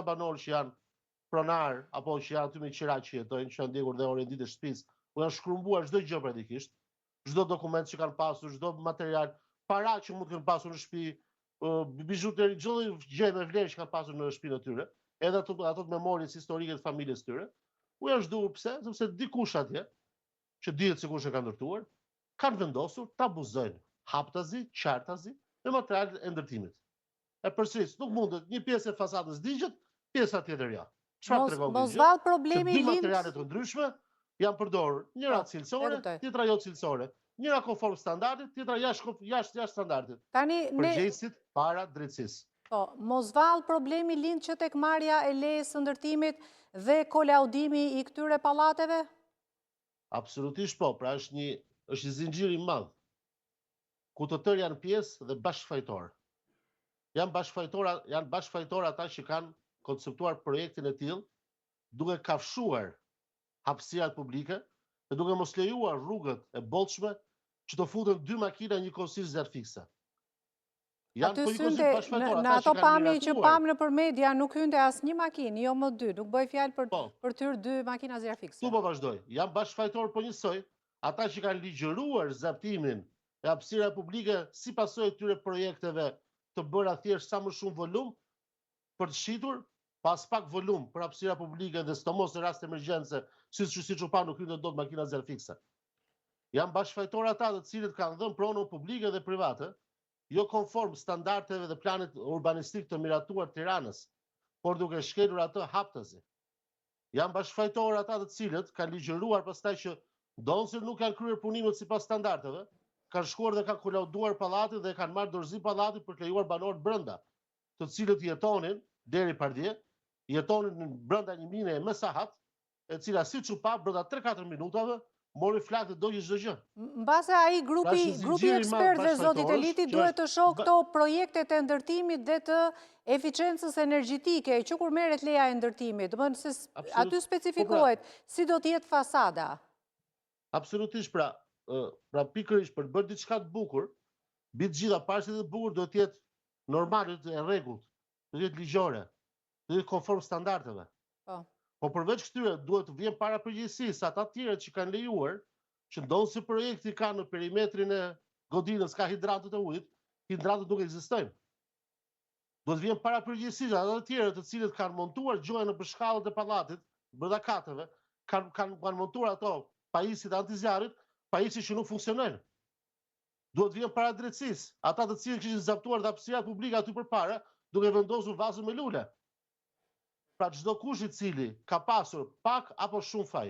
banorë që janë pronar apo që janë aty me qira që jetojnë, që janë ndjekur dhe orën ditë shtëpisë, u janë shkrumbuar çdo gjë praktikisht, çdo dokument që kanë pasur, çdo material, para që mund të kenë pasur në shtëpi, bizhuteri, çdo gjë me vlerë që kanë pasur në shtëpinë e tyre, edhe ato të memorisë historike të familjes tyre, u janë zhduar pse? Sepse dikush atje, që dihet se kush e ka ndërtuar, kanë vendosur ta abuzojnë haptazi, qartazi me materialet e ndërtimit. E përsëris, nuk mundet një pjesë e fasadës digjet, pjesa tjetër ja. Çfarë tregon kjo gjë? Mos problemi dy materiale të ndryshme janë përdorur, njëra cilësore, tjetra jo cilësore. Njëra konform standardit, tjetra jashtë standardit. Përgjegjësit para drejtësisë. Po, mos vallë problemi lind që tek marrja e lejës së ndërtimit dhe kolaudimi i këtyre pallateve? Absolutisht po, pra është një zinxhir i madh, ku të tërë janë pjesë dhe bashkëfajtor. Janë bashkëfajtor ata që kanë konceptuar projektin e tillë, duke kafshuar hapësirat publike dhe duke mos lejuar rrugët e bollshme që të futen dy makina njëkohësisht zjarr fikse. Aty synte, në ato pamje që pamë nëpër media nuk hynte asnjë makinë, jo më dy, nuk bëj fjalë për tyr dy makina zjarr fikse. Tu po vazhdoj. Janë bashkëfajtor po njësoj ata që kanë ligjëruar zaptimin e hapësirave publike si pasojë këtyre projekteve të bëra thjesht sa më shumë volum për të shitur pas pak volum për hapësira publike dhe sidomos në rast emergjence, siç u pa nuk hynte dot makina zjarr fikse. Janë bashkëfajtor ata të cilët kanë dhënë pronën publike dhe private, jo konform standardeve dhe planit urbanistik të miratuar Tiranës, por duke shkelur atë haptazi. Janë bashkëfajtor ata të cilët kanë ligjëruar pastaj që ndonse nuk kanë kryer punimet sipas standardeve, kanë shkuar dhe kanë kolauduar pallatin dhe kanë marrë dorëzi pallatit për të lejuar banorët brenda, të cilët jetonin deri pardje, jetonin brenda një mine mesahat, e cila siç u pa brenda 3-4 minutave mori flak dhe doji çdo gjë. Mbase ai grupi ekspertëve zotit Eliti duhet të shohë këto projektet e ndërtimit dhe të eficiencës energjetike, që kur merret leja e ndërtimit, domethënë se aty specifikohet si do të jetë fasada. Absolutisht, pra pikërisht për të bërë diçka të bukur, mbi të gjitha paqet e bukur duhet të jetë normale, e rregullt, duhet të jetë ligjore, duhet të jetë konform standardeve. Po përveç këtyre duhet të vjen para përgjegjësisë ata të tjerë që kanë lejuar, që ndonse projekti ka në perimetrin e godinës ka hidratët e ujit, hidratët nuk ekzistojnë. Duhet të vjen para përgjegjësisë ata të tjerë të cilët kanë montuar gjojën nëpër shkallët e pallatit, brenda katëve, kanë montuar ato pajisit antizjarrit, pajisje që nuk funksionojnë. Duhet të vjen para drejtësisë ata të cilët kishin zaptuar hapësirat publike aty përpara, duke vendosur vazë me lule. Pra çdo kush i cili ka pasur pak apo shumë faj